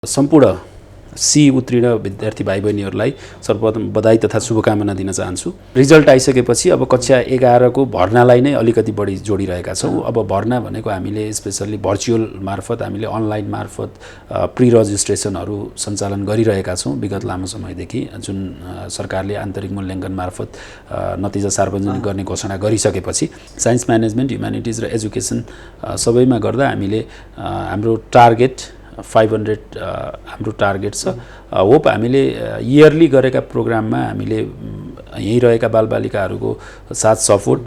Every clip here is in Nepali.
सम्पूर्ण सी उत्तीर्ण विद्यार्थी भाइ बहिनीहरूलाई सर्वप्रथम बधाई तथा शुभकामना दिन चाहन्छु। रिजल्ट आइसकेपछि अब कक्षा 11 को भर्नालाई नै अलिकति बढी जोडिरहेका छौँ। अब भर्ना भनेको हामीले स्पेसल्ली भर्चुअल मार्फत हामीले अनलाइन मार्फत प्री रजिस्ट्रेसनहरू सञ्चालन गरिरहेका छौँ विगत लामो समयदेखि, जुन सरकारले आन्तरिक मूल्याङ्कन मार्फत नतिजा सार्वजनिक गर्ने घोषणा गरिसकेपछि साइन्स म्यानेजमेन्ट, ह्युम्यानिटिज र एजुकेसन सबैमा गर्दा हामीले हाम्रो टार्गेट 500 हाम्रो टार्गेट छ। होप हामीले इयरली गरेका प्रोग्राममा हामीले यहीँ रहेका बालबालिकाहरूको साथ सपोर्ट,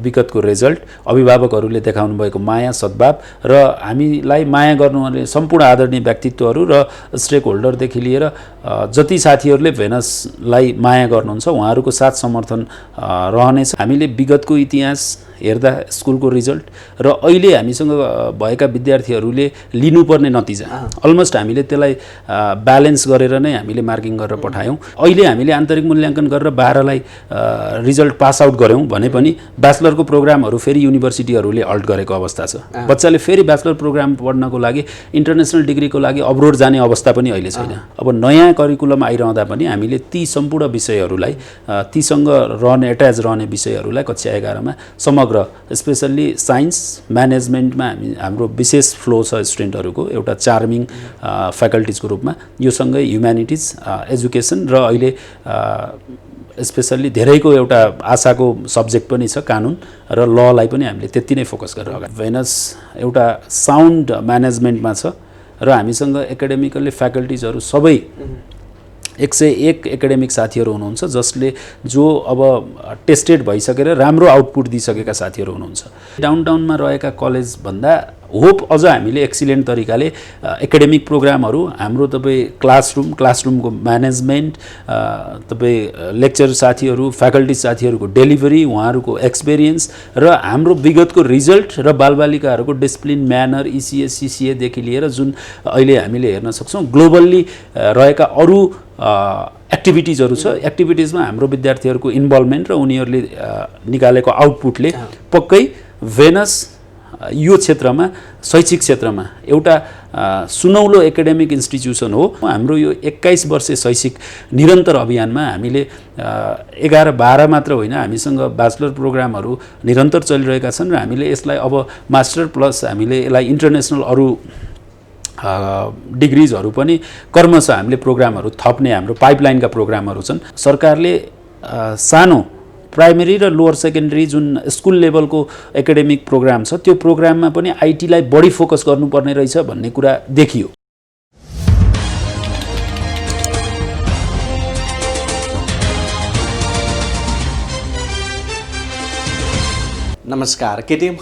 विगतको रिजल्ट, अभिभावकहरूले देखाउनु भएको माया सद्भाव र हामीलाई माया गर्नुहुने सम्पूर्ण आदरणीय व्यक्तित्वहरू र स्टेक होल्डरदेखि लिएर जति साथीहरूले भेनसलाई माया गर्नुहुन्छ उहाँहरूको साथ समर्थन रहनेछ। हामीले विगतको इतिहास हेर्दा स्कुलको रिजल्ट र अहिले हामीसँग भएका विद्यार्थीहरूले लिनुपर्ने नतिजा अलमोस्ट हामीले त्यसलाई ब्यालेन्स गरेर नै हामीले मार्किङ गरेर पठायौँ। अहिले हामीले आन्तरिक मूल्याङ्कन गरेर 12 लाई रिजल्ट पास आउट गऱ्यौँ भने पनि ब्याचलरको प्रोग्रामहरू फेरि युनिभर्सिटीहरूले हल्ट गरेको अवस्था छ। बच्चाले फेरि ब्याचलर प्रोग्राम पढ्नको लागि इन्टरनेसनल डिग्रीको लागि अब्रोड जाने अवस्था पनि अहिले छैन। अब नयाँ करिकुलम आइरहँदा पनि हामीले ती सम्पूर्ण विषयहरूलाई, तीसँग रहने एट्याच रहने विषयहरूलाई कक्षा 11 मा समग्र स्पेसल्ली साइन्स म्यानेजमेन्टमा हाम्रो विशेष फ्लो छ स्टुडेन्टहरूको एउटा चार्मिङ फ्याकल्टिजको रूपमा, यो सँगै ह्युम्यानिटिज, एजुकेसन र अहिले स्पेसल्ली धेरैको एउटा आशाको सब्जेक्ट पनि छ कानुन र ललाई पनि हामीले त्यति नै फोकस गरेर अगाडि। भेनस एउटा साउन्ड म्यानेजमेन्टमा छ र हामीसँग एकाडेमिकल्ली फ्याकल्टिजहरू सबै 101 एकाडेमिक साथीहरू हुनुहुन्छ जसले जो अब टेस्टेड भइसकेर राम्रो आउटपुट दिइसकेका साथीहरू हुनुहुन्छ। डाउनटाउनमा रहेका कलेज भन्दा होप अझ हामीले एक्सिलेन्ट तरिकाले एकाडेमिक प्रोग्रामहरू हाम्रो क्लासरुमको म्यानेजमेन्ट, लेक्चर साथीहरू, फ्याकल्टी साथीहरूको डेलिभरी, उहाँहरूको एक्सपिरियन्स र हाम्रो विगतको रिजल्ट र बालबालिकाहरूको डिसिप्लिन, म्यानर, इसिए, सिसिएदेखि लिएर जुन अहिले हामीले हेर्न सक्छौँ ग्लोबल्ली रहेका अरू एक्टिभिटिजहरू छ, एक्टिभिटिजमा हाम्रो विद्यार्थीहरूको इन्भल्भमेन्ट र उनीहरूले निकालेको आउटपुटले पक्कै भेनस यो क्षेत्रमा, शैक्षिक क्षेत्रमा एउटा सुनौलो एकाडेमिक इन्स्टिट्युसन हो। हाम्रो यो 21 वर्षे शैक्षिक निरन्तर अभियानमा हामीले 11-12 मात्र होइन, हामीसँग ब्याचलर प्रोग्रामहरू निरन्तर चलिरहेका छन् र हामीले यसलाई अब मास्टर प्लस हामीले यसलाई इन्टरनेसनल अरू डिग्रिजहरू पनि क्रमशः हामीले प्रोग्रामहरू थप्ने हाम्रो पाइपलाइनका प्रोग्रामहरू छन्। सरकारले सानो प्राइमेरी र लोअर सेकेन्डरी जुन स्कुल लेभलको एकाडेमिक प्रोग्राम छ त्यो प्रोग्राममा पनि आइटीलाई बढी फोकस गर्नुपर्ने रहेछ भन्ने कुरा देखियो। नमस्कार, KTM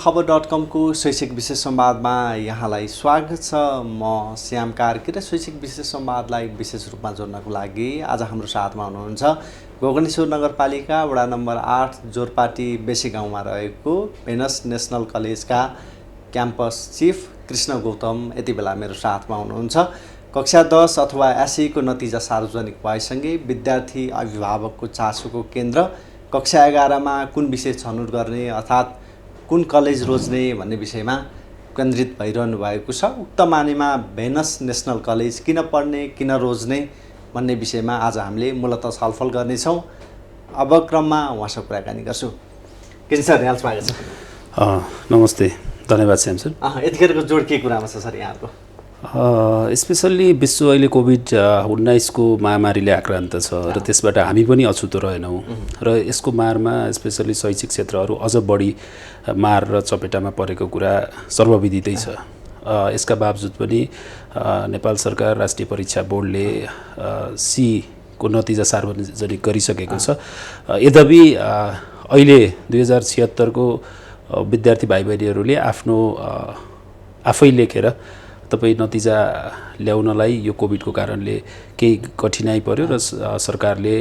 को शैक्षिक विशेष संवादमा यहाँलाई स्वागत छ। म श्याम कार्की र शैक्षिक विशेष संवादलाई विशेष रूपमा जोड्नको लागि आज हाम्रो साथमा हुनुहुन्छ गोकर्णेश्वर नगरपालिका वडा नम्बर 8 जोरपाटी बेसी गाउँमा रहेको भेनस नेसनल कलेजका क्याम्पस चिफ कृष्ण गौतम यति बेला मेरो साथमा हुनुहुन्छ। कक्षा 10 अथवा एसई को नतिजा सार्वजनिक भएसँगै विद्यार्थी अभिभावकको चासोको केन्द्र कक्षा 11 मा कुन विषय छनौट गर्ने अर्थात् कुन कलेज रोज्ने भन्ने विषयमा केन्द्रित भइरहनु भएको छ। उक्त मानेमा भेनस नेसनल कलेज किन पढ्ने, किन रोज्ने भन्ने विषयमा आज हामीले मूलतः छलफल गर्नेछौँ। अब क्रममा उहाँसँग कुराकानी गर्छु। किन सर, यहाँ स्वागत छ। नमस्ते, धन्यवाद श्याम सर। यतिखेरको जोड के कुरामा छ सर यहाँको? स्पेसल्ली विश्व अहिले कोभिड-19 को महामारीले आक्रान्त छ र त्यसबाट हामी पनि अछुतो रहेनौँ र यसको मारमा स्पेसल्ली शैक्षिक क्षेत्रहरू अझ बढी मार र चपेटामा परेको कुरा सर्वविदितै छ। यसका बावजुद पनि नेपाल सरकार राष्ट्रिय परीक्षा बोर्डले सी को नतिजा सार्वजनिक गरिसकेको छ। यद्यपि अहिले 2076 को विद्यार्थी भाइ बहिनीहरूले आफ्नो आफै लेखेर तपाईँ नतिजा ल्याउनलाई यो कोभिडको कारणले केही कठिनाइ पर्यो र सरकारले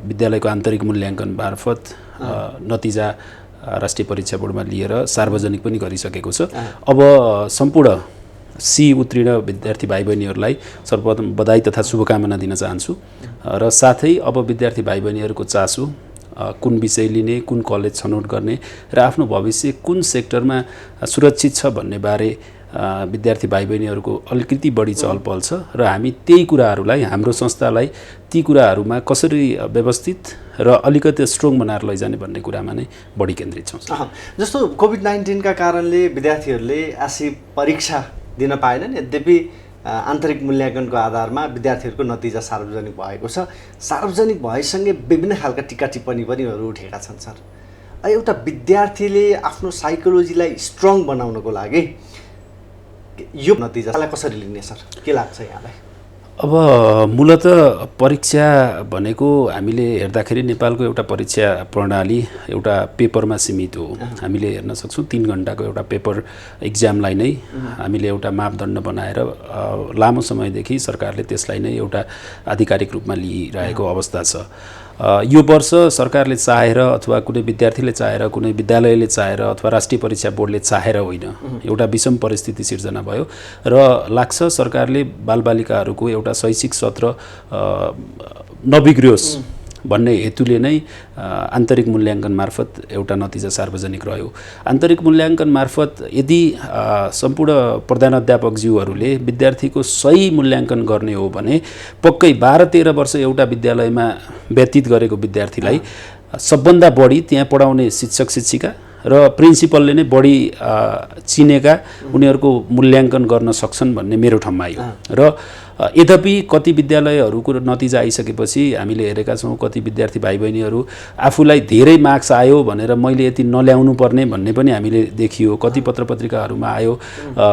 विद्यालयको आन्तरिक मूल्याङ्कन मार्फत नतिजा राष्ट्रिय परीक्षा बोर्डमा लिएर सार्वजनिक पनि गरिसकेको छ। अब सम्पूर्ण सी उत्तीर्ण विद्यार्थी भाइ बहिनीहरूलाई सर्वप्रथम बधाई तथा शुभकामना दिन चाहन्छु र साथै अब विद्यार्थी भाइ बहिनीहरूको चासो कुन विषय लिने, कुन कलेज छनौट गर्ने र आफ्नो भविष्य कुन सेक्टरमा सुरक्षित छ भन्ने बारे विद्यार्थी भाइ बहिनीहरूको अलिकति बढी चहलपहल छ र हामी त्यही कुराहरूलाई हाम्रो संस्थालाई ती कुराहरूमा कसरी व्यवस्थित र अलिकति स्ट्रङ बनाएर लैजाने भन्ने कुरामा नै बढी केन्द्रित छौँ। जस्तो कोभिड-19 का कारणले विद्यार्थीहरूले एसई परीक्षा दिन पाएनन्, यद्यपि आन्तरिक मूल्याङ्कनको आधारमा विद्यार्थीहरूको नतिजा सार्वजनिक भएको छ। सार्वजनिक भएसँगै विभिन्न खालका टिका टिप्पणीहरू उठेका छन् सर। एउटा विद्यार्थीले आफ्नो साइकोलोजीलाई स्ट्रङ बनाउनको लागि यो नतिजालाई कसरी लिने सर, के लाग्छ यहाँलाई? अब मूलत परीक्षा भनेको हामीले हेर्दाखेरि नेपालको एउटा परीक्षा प्रणाली एउटा पेपरमा सीमित हो। हामीले हेर्न सक्छौँ 3 घण्टाको एउटा पेपर इक्जामलाई नै हामीले एउटा मापदण्ड बनाएर लामो समयदेखि सरकारले त्यसलाई नै एउटा आधिकारिक रूपमा लिइरहेको अवस्था छ। यो वर्ष सरकारले चाहेर अथवा कुनै विद्यार्थीले चाहेर, कुनै विद्यालयले चाहेर अथवा राष्ट्रिय परीक्षा बोर्डले चाहेर होइन, एउटा विषम परिस्थिति सिर्जना भयो र लाग्छ सरकारले बालबालिकाहरूको एउटा शैक्षिक सत्र नबिग्रियोस् भन्ने हेतुले नै आन्तरिक मूल्याङ्कन मार्फत एउटा नतिजा सार्वजनिक रह्यो। आन्तरिक मूल्याङ्कन मार्फत यदि सम्पूर्ण प्रधानाध्यापकज्यूहरूले विद्यार्थीको सही मूल्याङ्कन गर्ने हो भने पक्कै 12-13 वर्ष एउटा विद्यालयमा व्यतीत गरेको विद्यार्थीलाई सबभन्दा बढी त्यहाँ पढाउने शिक्षक शिक्षिका र प्रिन्सिपलले नै बढी चिनेका उनीहरूको मूल्याङ्कन गर्न सक्छन् भन्ने मेरो ठम्माइ हो। र यद्यपि कति विद्यालयहरूको नतिजा आइसकेपछि हामीले हेरेका छौँ कति विद्यार्थी भाइ बहिनीहरू आफूलाई धेरै मार्क्स आयो भनेर मैले यति नल्याउनु पर्ने भन्ने पनि हामीले देखियो। कति पत्रपत्रिकाहरूमा आयो,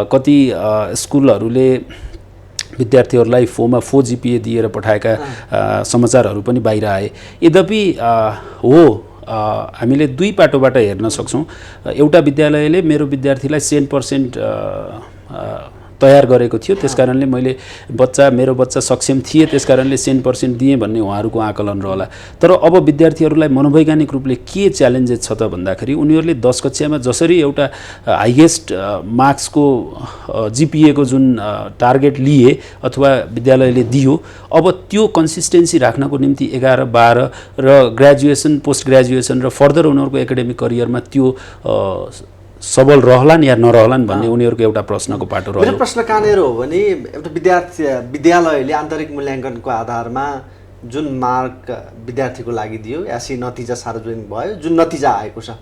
कति स्कुलहरूले विद्यार्थीहरूलाई 4 GPA दिएर पठाएका समाचारहरू पनि बाहिर आए। यद्यपि हो हामीले दुई पाटोबाट हेर्न सक्छौँ। एउटा विद्यालयले मेरो विद्यार्थीलाई 100% तयार गरेको थियो, त्यसकारणले मेरो बच्चा सक्षम थिए त्यसकारणले 100% दिएँ भन्ने उहाँहरूको आकलन रहला। तर अब विद्यार्थीहरूलाई मनोवैज्ञानिक रूपले के च्यालेन्जेस छ त भन्दाखेरि उनीहरूले 10 कक्षामा जसरी एउटा हाइएस्ट मार्क्सको GPA को जुन टार्गेट लिए अथवा विद्यालयले दियो, अब त्यो कन्सिस्टेन्सी राख्नको निम्ति 11, 12 र ग्रेजुएसन, पोस्ट ग्रेजुएसन र फर्दर उनीहरूको एकाडेमिक करियरमा त्यो सबल रहलान् या नरहलान् भन्ने उनीहरूको एउटा प्रश्नको पाटो रह्यो। मेरो प्रश्न कहाँनिर हो भने एउटा विद्यालयले आन्तरिक मूल्याङ्कनको आधारमा जुन मार्क विद्यार्थीको लागि दियो, एसई नतिजा सार्वजनिक भयो, जुन नतिजा आएको छ,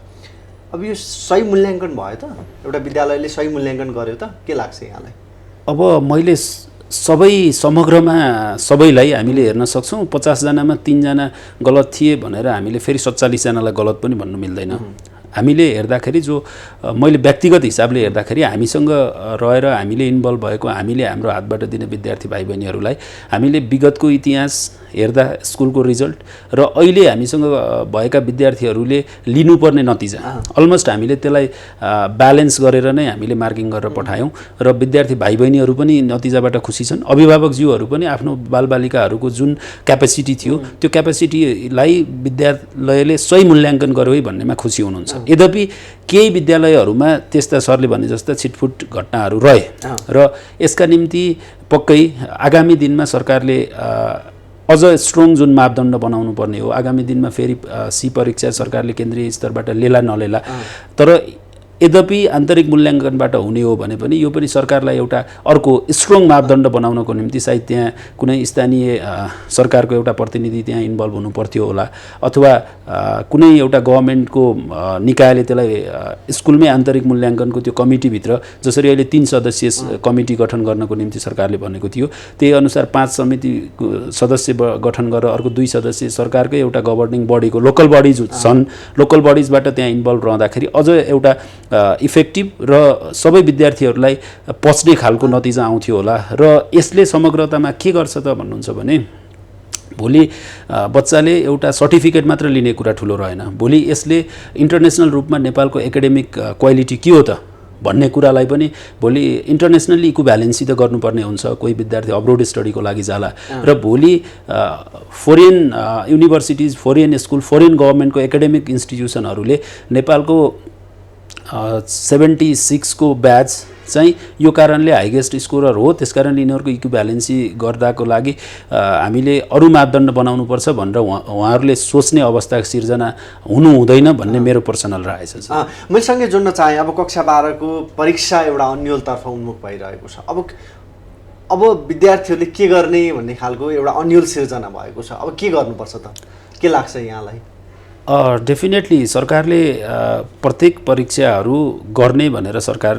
अब यो सही मूल्याङ्कन भयो त? एउटा विद्यालयले सही मूल्याङ्कन गर्यो त? के लाग्छ यहाँलाई? अब मैले समग्रमा सबैलाई हामीले हेर्न सक्छौँ। 50 जनामा 3 जना गलत थिए भनेर हामीले फेरि 47 जनालाई गलत पनि भन्नु मिल्दैन। हामीले हेर्दाखेरि मैले व्यक्तिगत हिसाबले हेर्दाखेरि हामीसँग रहेर हामीले इन्भल्भ भएको, हामीले हाम्रो हातबाट दिने विद्यार्थी भाइ बहिनीहरूलाई हामीले विगतको इतिहास हेर्दा स्कुलको रिजल्ट र अहिले हामीसँग भएका विद्यार्थीहरूले लिनुपर्ने नतिजा अलमोस्ट हामीले त्यसलाई ब्यालेन्स गरेर नै हामीले मार्किङ गरेर पठायौँ र विद्यार्थी भाइ बहिनीहरू पनि नतिजाबाट खुसी छन्। अभिभावकज्यूहरू पनि आफ्नो बालबालिकाहरूको जुन क्यापेसिटी थियो त्यो क्यापेसिटीलाई विद्यालयले सही मूल्याङ्कन गर्यो है भन्नेमा खुसी हुनुहुन्छ। यद्यपि केही विद्यालयहरूमा त्यस्ता सरले भने जस्ता छिटफुट घटनाहरू रहे र यसका निम्ति पक्कै आगामी दिनमा सरकारले अझ स्ट्रङ जुन मापदण्ड बनाउनु पर्ने हो। आगामी दिनमा फेरि सी परीक्षा सरकारले केन्द्रीय स्तरबाट लेला नलेला, तर यद्यपि आन्तरिक मूल्याङ्कनबाट हुने हो भने पनि यो पनि सरकारलाई एउटा अर्को स्ट्रङ मापदण्ड बनाउनको निम्ति सायद त्यहाँ कुनै स्थानीय सरकारको एउटा प्रतिनिधि त्यहाँ इन्भल्भ हुनु पर्थ्यो होला, अथवा कुनै एउटा गभर्मेन्टको निकायले त्यसलाई स्कुलमै आन्तरिक मूल्याङ्कनको त्यो कमिटीभित्र, जसरी अहिले 3 सदस्यीय कमिटी गठन गर्नको निम्ति सरकारले भनेको थियो, त्यही अनुसार 5 समिति सदस्य गठन गरेर अर्को 2 सदस्य सरकारकै एउटा गभर्निङ बडीको लोकल बडिज छन्, लोकल बडिजबाट त्यहाँ इन्भल्भ रहँदाखेरि अझ एउटा इफेक्टिभ र सबै विद्यार्थीहरूलाई पच्ने खालको नतिजा आउँथ्यो होला। र यसले समग्रतामा के गर्छ त भन्नुहुन्छ भने भोलि बच्चाले एउटा सर्टिफिकेट मात्र लिने कुरा ठुलो रहेन, भोलि यसले इन्टरनेसनल रूपमा नेपालको एकाडेमिक क्वालिटी के हो त भन्ने कुरालाई पनि भोलि इन्टरनेसनली इक्विभ्यालेन्सी त गर्नुपर्ने हुन्छ। कोही विद्यार्थी अब्रोड स्टडीको लागि जाला र भोलि foreign universities, foreign school, foreign गभर्मेन्टको एकाडेमिक इन्स्टिट्युसनहरूले नेपालको 76 को ब्याच चाहिँ यो कारणले हाइएस्ट स्कोरर हो, त्यसकारण यिनीहरूको इक्विभ्यालेन्सी गर्दाको लागि हामीले अरू मापदण्ड बनाउनुपर्छ भनेर उहाँहरूले सोच्ने अवस्था सिर्जना हुनु हुँदैन भन्ने मेरो पर्सनल राय छ। मैले सँगै जोड्न चाहेँ, अब कक्षा 12को परीक्षा एउटा अन्यलतर्फ उन्मुख भइरहेको छ। अब विद्यार्थीहरूले के गर्ने भन्ने खालको एउटा अन्यल सिर्जना भएको छ। अब के गर्नुपर्छ त, के लाग्छ यहाँलाई? डेफिनेटली सरकारले प्रत्येक परीक्षाहरू गर्ने भनेर सरकार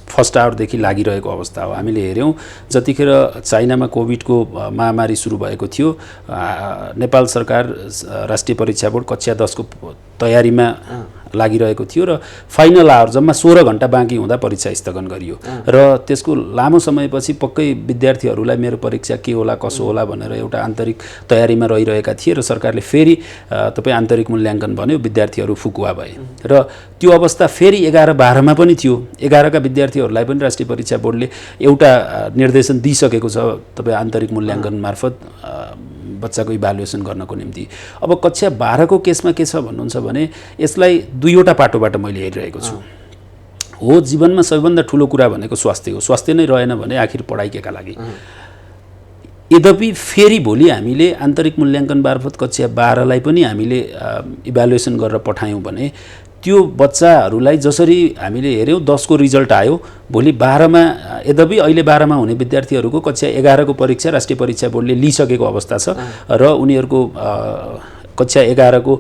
फर्स्ट आवरदेखि लागिरहेको अवस्था हो। हामीले हेऱ्यौँ जतिखेर चाइनामा कोभिडको महामारी सुरु भएको थियो, नेपाल सरकार राष्ट्रिय परीक्षा बोर्ड कक्षा 10 को तयारीमा लागिरहेको थियो र फाइनल आवर जम्मा 16 घण्टा बाँकी हुँदा परीक्षा स्थगन गरियो र त्यसको लामो समयपछि पक्कै विद्यार्थीहरूलाई मेरो परीक्षा के होला कसो होला भनेर एउटा आन्तरिक तयारीमा रहिरहेका थिए र सरकारले फेरि तपाईँ आन्तरिक मूल्याङ्कन भन्यो, विद्यार्थीहरू फुकुवा भए र त्यो अवस्था फेरि 11-12 मा पनि थियो। 11 का विद्यार्थीहरूलाई पनि राष्ट्रिय परीक्षा बोर्डले एउटा निर्देशन दिइसकेको छ, तपाईँ आन्तरिक मूल्याङ्कन मार्फत बच्चाको इभ्यालुएसन गर्नको निम्ति। अब कक्षा 12 को केसमा के छ भन्नुहुन्छ भने यसलाई दुईवटा पाटोबाट मैले हेरिरहेको छु। हो, जीवनमा सबैभन्दा ठुलो कुरा भनेको स्वास्थ्य हो। स्वास्थ्य नै रहेन भने आखिर पढाइ केका लागि। यद्यपि फेरि भोलि हामीले आन्तरिक मूल्याङ्कन मार्फत कक्षा 12 लाई पनि हामीले इभ्यालुएसन गरेर पठायौँ भने त्यो बच्चाहरूलाई जसरी हामीले हेऱ्यौँ 10 को रिजल्ट आयो, भोलि 12 मा यद्यपि अहिले 12 मा हुने विद्यार्थीहरूको कक्षा 11 को परीक्षा राष्ट्रिय परीक्षा बोर्डले लिइसकेको अवस्था छ र उनीहरूको कक्षा 11 को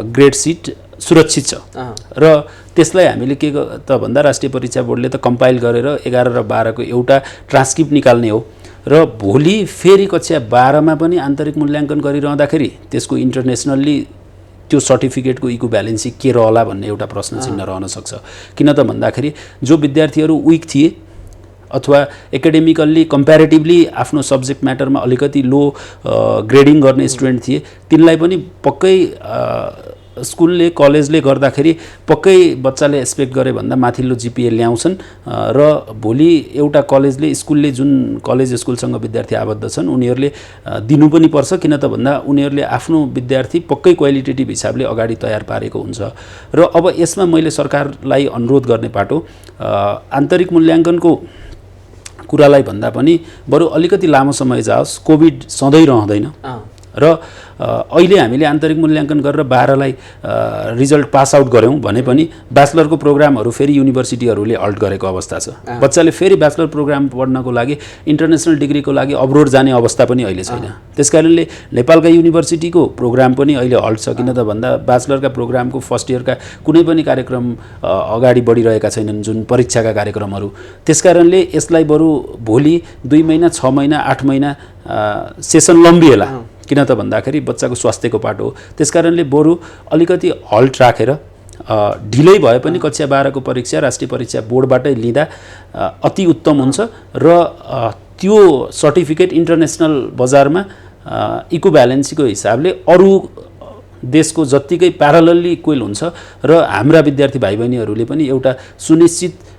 ग्रेड सिट सुरक्षित छ र त्यसलाई हामीले के त भन्दा राष्ट्रिय परीक्षा बोर्डले त कम्पाइल गरेर 11 र 12 को एउटा ट्रान्सक्रिप्ट निकाल्ने हो र भोलि फेरि कक्षा 12 मा पनि आन्तरिक मूल्याङ्कन गरिरहँदाखेरि त्यसको इन्टरनेसनल्ली त्यो सर्टिफिकेटको इक्विभ्यालेन्सी के रहला भन्ने एउटा प्रश्न चिन्ह रहन सक्छ। किन त भन्दाखेरि जो विद्यार्थीहरू विक थिए अथवा एकाडेमिकल्ली कम्प्यारेटिभली आफ्नो सब्जेक्ट म्याटरमा अलिकति लो ग्रेडिङ गर्ने स्टुडेन्ट थिए, तिनलाई पनि पक्कै स्कुलले कलेजले गर्दाखेरि पक्कै बच्चाले एक्सपेक्ट गरे भन्दा माथिल्लो जिपिए ल्याउँछन् र भोलि एउटा कलेजले स्कुलले जुन कलेज स्कुलसँग विद्यार्थी आबद्ध छन् उनीहरूले दिनु पनि पर्छ। किन त भन्दा उनीहरूले आफ्नो विद्यार्थी पक्कै क्वालिटेटिभ हिसाबले अगाडि तयार पारेको हुन्छ। र अब यसमा मैले सरकारलाई अनुरोध गर्ने पाटो आन्तरिक मूल्याङ्कनको कुरालाई भन्दा पनि बरु अलिकति लामो समय जाओस्, कोभिड सधैँ रहँदैन र अहिले हामीले आन्तरिक मूल्याङ्कन गरेर 12 लाई रिजल्ट पास आउट गऱ्यौँ भने पनि ब्याचलरको प्रोग्रामहरू फेरि युनिभर्सिटीहरूले हल्ट गरेको अवस्था छ। बच्चाले फेरि ब्याचलर प्रोग्राम पढ्नको लागि इन्टरनेसनल डिग्रीको लागि अब्रोड जाने अवस्था पनि अहिले छैन। त्यसकारणले नेपालका युनिभर्सिटीको प्रोग्राम पनि अहिले हल्ट छ। किन त भन्दा ब्याचलरका प्रोग्रामको फर्स्ट इयरका कुनै पनि कार्यक्रम अगाडि बढिरहेका छैनन्, जुन परीक्षाका कार्यक्रमहरू। त्यसकारणले यसलाई बरु भोलि 2 महिना 6 महिना 8 महिना सेसन लम्बिएला। किन त भन्दाखेरि बच्चाको स्वास्थ्यको पाटो हो। त्यसकारणले बरु अलिकति हल्ट राखेर ढिलै भए पनि कक्षा 12 को परीक्षा राष्ट्रिय परीक्षा बोर्डबाटै लिँदा अति उत्तम हुन्छ र त्यो सर्टिफिकेट इन्टरनेसनल बजारमा इक्विभ्यालेन्सीको हिसाबले अरू देशको जत्तिकै प्यारलली इक्वल हुन्छ र हाम्रा विद्यार्थी भाइ बहिनीहरूले पनि एउटा सुनिश्चित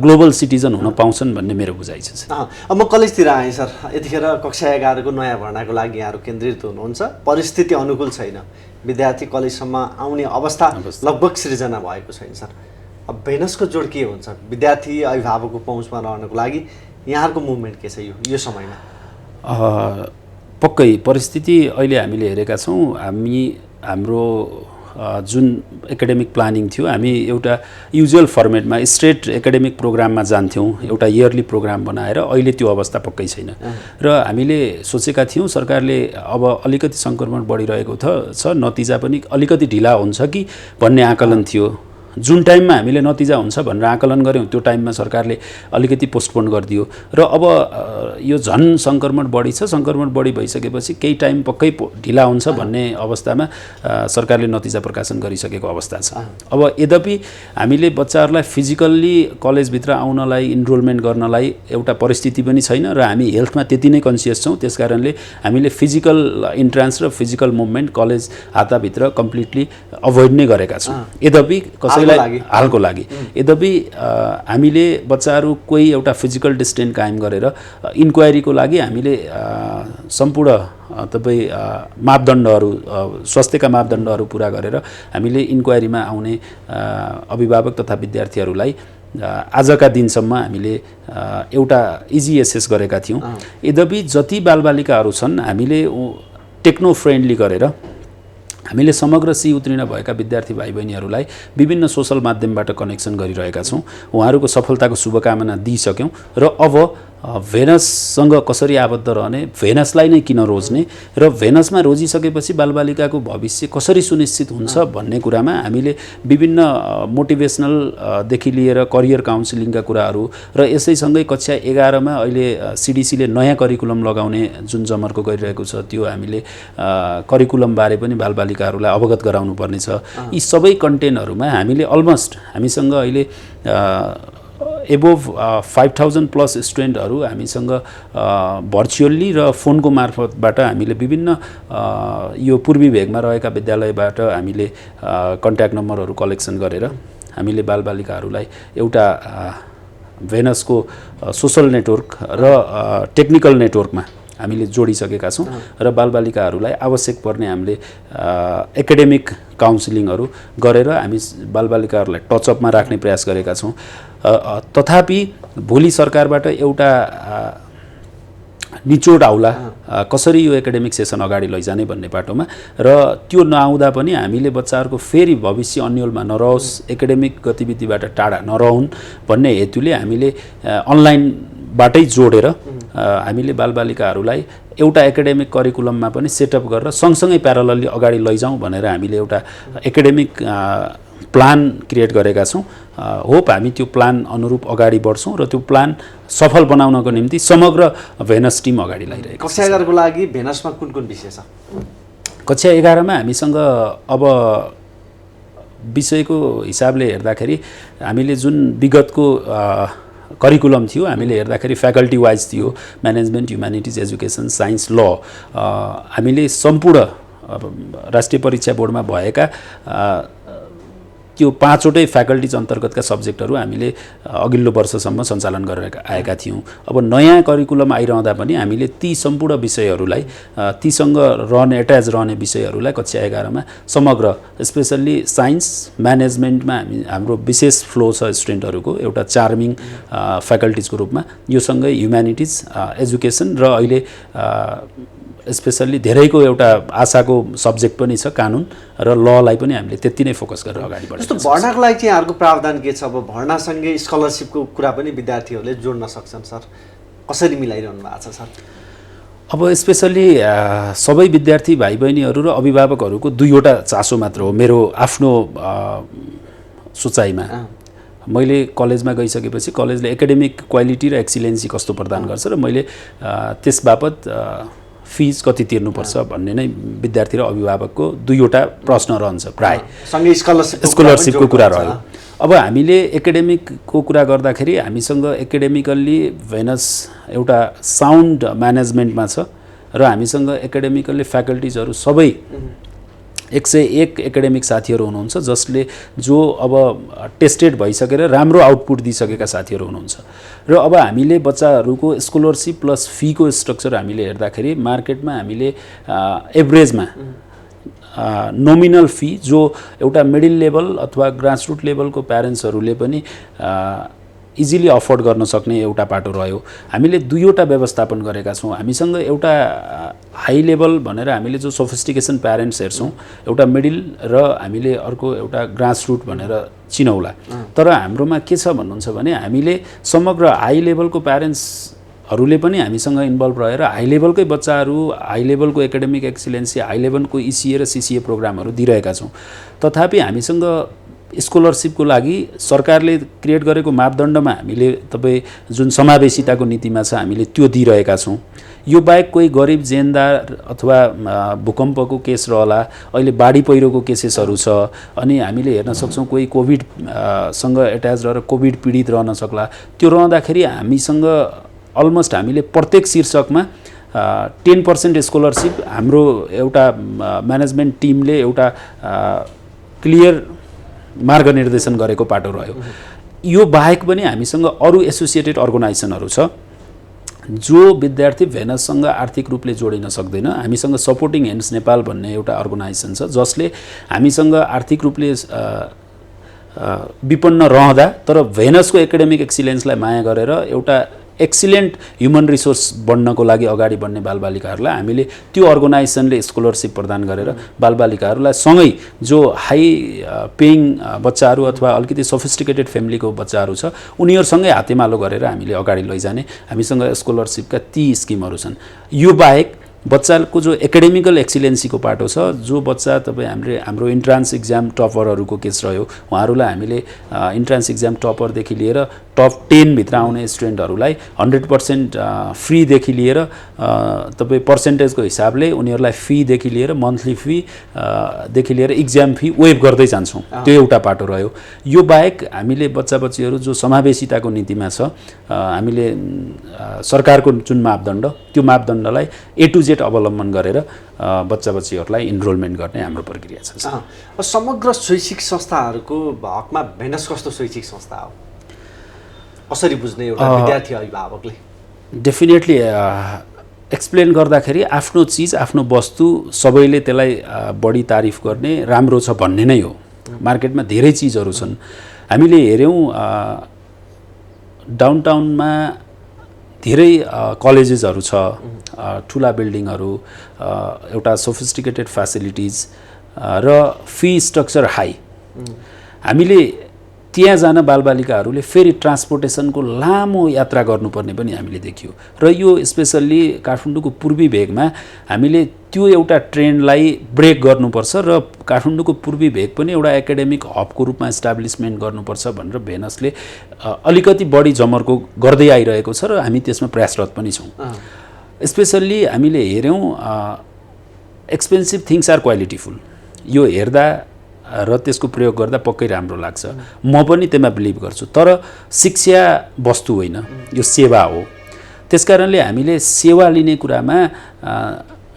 ग्लोबल सिटिजन हुन पाउँछन् भन्ने मेरो बुझाइ छ। अब म कलेजतिर आएँ सर, यतिखेर कक्षा 11 को नयाँ भर्नाको लागि यहाँहरू केन्द्रित हुनुहुन्छ, परिस्थिति अनुकूल छैन, विद्यार्थी कलेजसम्म आउने अवस्था लगभग सृजना भएको छैन सर। अब भेनसको जोड के हुन्छ? विद्यार्थी अभिभावकको पहुँचमा रहनको लागि यहाँहरूको मुभमेन्ट के छ यो समयमा? पक्कै परिस्थिति अहिले हामीले हेरेका छौँ। हाम्रो जुन एकाडेमिक प्लानिङ थियो, हामी एउटा युजुअल फर्मेटमा स्ट्रेट एकाडेमिक प्रोग्राममा जान्थ्यौँ, एउटा इयरली प्रोग्राम बनाएर। अहिले त्यो अवस्था पक्कै छैन र हामीले सोचेका थियौँ सरकारले अब अलिकति सङ्क्रमण बढिरहेको छ, नतिजा पनि अलिकति ढिला हुन्छ कि भन्ने आकलन थियो। जुन टाइममा हामीले नतिजा हुन्छ भनेर आकलन गऱ्यौँ त्यो टाइममा सरकारले अलिकति पोस्टपोन गरिदियो र अब यो झन् सङ्क्रमण बढी छ। सङ्क्रमण बढी भइसकेपछि केही टाइम पक्कै ढिला हुन्छ भन्ने अवस्थामा सरकारले नतिजा प्रकाशन गरिसकेको अवस्था छ। अब यद्यपि हामीले बच्चाहरूलाई फिजिकल्ली कलेजभित्र आउनलाई इनरोलमेन्ट गर्नलाई एउटा परिस्थिति पनि छैन र हामी हेल्थमा त्यति नै कन्सियस छौँ। त्यसकारणले हामीले फिजिकल इन्ट्रान्स र फिजिकल मुभमेन्ट कलेज हाताभित्र कम्प्लिटली अभोइड नै गरेका छौँ। यद्यपि हालको लागि यद्यपि हामीले बच्चाहरू कोही एउटा फिजिकल डिस्टेन्स कायम गरेर इन्क्वायरीको लागि हामीले सम्पूर्ण तपाईँ मापदण्डहरू स्वास्थ्यका मापदण्डहरू पुरा गरेर हामीले इन्क्वायरीमा आउने अभिभावक तथा विद्यार्थीहरूलाई आजका दिनसम्म हामीले एउटा इजी एसेस गरेका थियौँ। यद्यपि जति बालबालिकाहरू छन् हामीले टेक्नो फ्रेन्डली गरेर हामीले समग्र सी उत्तीर्ण भएका विद्यार्थी भाइ बहिनीहरूलाई विभिन्न सोसल माध्यमबाट कनेक्सन गरिरहेका छौँ। उहाँहरूको सफलताको शुभकामना दिइसक्यौँ र अब भेनससँग कसरी आबद्ध रहने, भेनसलाई नै किन रोज्ने र भेनसमा रोजिसकेपछि बालबालिकाको भविष्य कसरी सुनिश्चित हुन्छ भन्ने कुरामा हामीले विभिन्न मोटिभेसनलदेखि लिएर करियर काउन्सिलिङका कुराहरू र यसैसँगै कक्षा 11मा अहिले सिडिसीले नयाँ करिकुलम लगाउने जुन जमर्को गरिरहेको छ त्यो हामीले करिकुलमबारे पनि बालबालिकाहरूलाई अवगत गराउनु पर्नेछ। यी सबै कन्टेन्टहरूमा हामीले अलमोस्ट हामीसँग अहिले एबोभ 5000 प्लस स्टुडेन्टहरू हामीसँग भर्चुअल्ली र फोनको मार्फतबाट हामीले विभिन्न यो पूर्वी भेगमा रहेका विद्यालयबाट हामीले कन्ट्याक्ट नम्बरहरू कलेक्सन गरेर हामीले बालबालिकाहरूलाई एउटा भेनसको सोसल नेटवर्क र टेक्निकल नेटवर्कमा हामीले जोडिसकेका छौँ र बालबालिकाहरूलाई आवश्यक पर्ने हामीले एकाडेमिक काउन्सिलिङहरू गरेर हामी बालबालिकाहरूलाई टचअपमा राख्ने प्रयास गरेका छौँ। तथापि भोलि सरकारबाट एउटा निचोड आउला कसरी यो एकाडेमिक सेसन अगाडि लैजाने भन्ने बाटोमा र त्यो नआउँदा पनि हामीले बच्चाहरूको फेरि भविष्य अन्यलमा नरहोस्, एकाडेमिक गतिविधिबाट टाढा नरहुन् भन्ने हेतुले हामीले अनलाइनबाटै जोडेर हामीले बालबालिकाहरूलाई एउटा एकाडेमिक करिकुलममा पनि सेटअप गरेर सँगसँगै प्यारलली अगाडि लैजाउँ भनेर हामीले एउटा एकाडेमिक प्लान क्रिएट गरेका छौँ। होप हामी त्यो प्लान अनुरूप अगाडि बढ्छौँ र त्यो प्लान सफल बनाउनको निम्ति समग्र भेनस टिम अगाडि ल्याइरहेको छ। कक्षा 11 को लागि भेनसमा कुन कुन विषय छ? कक्षा 11मा हामीसँग अब विषयको हिसाबले हेर्दाखेरि हामीले जुन विगतको करिकुलम थियो हामीले हेर्दाखेरि फ्याकल्टी वाइज थियो, म्यानेजमेन्ट, ह्युम्यानिटिज, एजुकेसन, साइन्स, ल। हामीले सम्पूर्ण राष्ट्रिय परीक्षा बोर्डमा भएका त्यो 5वटै फ्याकल्टिज अन्तर्गतका सब्जेक्टहरू हामीले अघिल्लो वर्षसम्म सञ्चालन गरेर आएका थियौँ। अब नयाँ करिकुलम आइरहँदा पनि हामीले ती सम्पूर्ण विषयहरूलाई तीसँग एट्याच रहने विषयहरूलाई कक्षा 11मा समग्र स्पेसल्ली साइन्स म्यानेजमेन्टमा हाम्रो विशेष फ्लो छ स्टुडेन्टहरूको एउटा चार्मिङ फ्याकल्टिजको रूपमा, यो सँगै ह्युम्यानिटिज, एजुकेसन र अहिले स्पेसल्ली धेरैको एउटा आशाको सब्जेक्ट पनि छ कानुन र ललाई पनि हामीले त्यति नै फोकस गरेर अगाडि बढ्छौँ। जस्तो भर्नाको लागि चाहिँ यहाँहरूको प्रावधान के छ? अब भर्नासँगै स्कलरसिपको कुरा पनि विद्यार्थीहरूले जोड्न सक्छन् सर, कसरी मिलाइरहनु भएको छ सर? अब स्पेसल्ली सबै विद्यार्थी भाइ बहिनीहरू र अभिभावकहरूको दुईवटा चासो मात्र हो मेरो आफ्नो सोचाइमा। मैले कलेजमा गइसकेपछि कलेजले एकाडेमिक क्वालिटी र एक्सिलेन्सी कस्तो प्रदान गर्छ र मैले त्यस बापत फिज कति तिर्नुपर्छ भन्ने नै विद्यार्थी र अभिभावकको दुईवटा प्रश्न रहन्छ प्राय। सँगै स्कलरसिपको कुरा रह्यो। अब हामीले एकाडेमिकको कुरा गर्दाखेरि हामीसँग एकाडेमिकल्ली भेनस एउटा साउन्ड म्यानेजमेन्टमा छ र हामीसँग एकाडेमिकल्ली फ्याकल्टिजहरू सबै 101 एकाडेमिक साथीहरू हुनुहुन्छ जसले जो अब टेस्टेड भइसकेर राम्रो आउटपुट दिइसकेका साथीहरू हुनुहुन्छ र अब हामीले बच्चाहरूको स्कलरसिप प्लस फीको स्ट्रक्चर हामीले हेर्दाखेरि मार्केटमा हामीले एभरेजमा नोमिनल फी जो एउटा मिडल लेभल अथवा ग्रासरुट लेभलको प्यारेन्ट्सहरूले पनि इजिली अफोर्ड गर्न सक्ने एउटा पाटो रह्यो। हामीले दुईवटा व्यवस्थापन गरेका छौँ। हामीसँग एउटा हाई लेभल भनेर हामीले जो सोफिस्टिकेसन प्यारेन्ट्स हेर्छौँ, एउटा मिडल र हामीले अर्को एउटा ग्रासरुट भनेर चिनौला। तर हाम्रोमा के छ भन्नुहुन्छ भने हामीले समग्र हाई लेभलको प्यारेन्ट्सहरूले पनि हामीसँग इन्भल्भ रहेर हाई लेभलकै बच्चाहरू, हाई लेभलको एकाडेमिक एक्सिलेन्सी, हाई लेभलको इसिए र सिसिए प्रोग्रामहरू दिइरहेका छौँ। तथापि हामीसँग स्कलरसिपको लागि सरकारले क्रिएट गरेको मापदण्डमा हामीले तपाईँ जुन समावेशिताको नीतिमा छ हामीले त्यो दिइरहेका छौँ। यो बाहेक कोही गरिब जेनदार अथवा भूकम्पको केस रहला, अहिले बाढी पहिरोको केसेसहरू छ, अनि हामीले हेर्न सक्छौँ कोही कोभिडसँग एट्याच रहेर कोभिड पीडित रहन सक्ला। त्यो रहँदाखेरि हामीसँग अलमोस्ट हामीले प्रत्येक शीर्षकमा 10% स्कलरसिप हाम्रो एउटा म्यानेजमेन्ट टिमले एउटा क्लियर मार्गनिर्देशन गरेको पाटो रह्यो। यो बाहेक पनि हामीसँग अरू एसोसिएटेड अर्गनाइजेसनहरू छ जो विद्यार्थी भेनससँग आर्थिक रूपले जोडिन सक्दैन। हामीसँग सपोर्टिङ ह्यान्ड्स नेपाल भन्ने एउटा अर्गनाइजेसन छ जसले हामीसँग आर्थिक रूपले विपन्न रहँदा तर भेनसको एकाडेमिक एक्सिलेन्सलाई माया गरेर एउटा एक्सिलेन्ट ह्युमन रिसोर्स बन्नको लागि अगाडि बढ्ने बालबालिकाहरूलाई हामीले त्यो अर्गनाइजेसनले स्कलरसिप प्रदान गरेर बालबालिकाहरूलाई सँगै जो हाई पेइङ बच्चाहरू अथवा अलिकति सोफिस्टिकेटेड फ्यामिलीको बच्चाहरू छ उनीहरूसँगै हातेमालो गरेर हामीले अगाडि लैजाने हामीसँग स्कलरसिपका ती स्किमहरू छन्। यो बाहेक बच्चाको जो एकाडेमिकल एक्सिलेन्सीको पाटो छ, जो बच्चा तपाईँ हाम्रो इन्ट्रान्स इक्जाम टपरहरूको केस रह्यो, उहाँहरूलाई हामीले इन्ट्रान्स इक्जाम टपरदेखि लिएर टप 10 भित्र आउने स्टुडेन्टहरूलाई 100% फ्रीदेखि लिएर तपाईँ पर्सेन्टेजको हिसाबले उनीहरूलाई फीदेखि लिएर मन्थली फीदेखि लिएर इक्जाम फी वेभ गर्दै जान्छौँ। त्यो एउटा पाटो रह्यो। यो बाहेक हामीले बच्चा बच्चीहरू जो समावेशिताको नीतिमा छ, हामीले सरकारको जुन मापदण्ड त्यो मापदण्डलाई A to Z अवलम्बन गरेर बच्चा बच्चीहरूलाई इनरोलमेन्ट गर्ने हाम्रो प्रक्रिया छ। समग्र शैक्षिक संस्थाहरूको हकमा भेनस कस्तो शैक्षिक संस्था हो कसरी बुझ्ने एउटा विद्यार्थी अभिभावकले? डेफिनेटली एक्सप्लेन गर्दाखेरि आफ्नो चिज आफ्नो वस्तु सबैले त्यसलाई बढी तारिफ गर्ने राम्रो छ भन्ने नै हो। मार्केटमा धेरै चिजहरू छन्। हामीले हेऱ्यौँ डाउनटाउनमा धेरै कलेजेसहरू छ, ठुला बिल्डिङहरू, एउटा सोफिस्टिकेटेड फ्यासिलिटिज र फी स्ट्रक्चर हाई। हामीले त्यहाँ जान बालबालिकाहरूले फेरि ट्रान्सपोर्टेसनको लामो यात्रा गर्नुपर्ने पनि हामीले देखियो र यो स्पेसल्ली काठमाडौँको पूर्वी भेगमा हामीले त्यो एउटा ट्रेन्डलाई ब्रेक गर्नुपर्छ र काठमाडौँको पूर्वी भेग पनि एउटा एकाडेमिक हबको रूपमा इस्टाब्लिसमेन्ट गर्नुपर्छ भनेर भेनसले अलिकति बढी जमर्को गर्दै आइरहेको छ र हामी त्यसमा प्रयासरत पनि छौँ। स्पेसल्ली हामीले हेऱ्यौँ एक्सपेन्सिभ थिङ्स आर क्वालिटीफुल। यो हेर्दा र त्यसको प्रयोग गर्दा पक्कै राम्रो लाग्छ, म पनि त्यसमा बिलिभ गर्छु। तर शिक्षा वस्तु होइन, यो सेवा हो। त्यसकारणले हामीले सेवा लिने कुरामा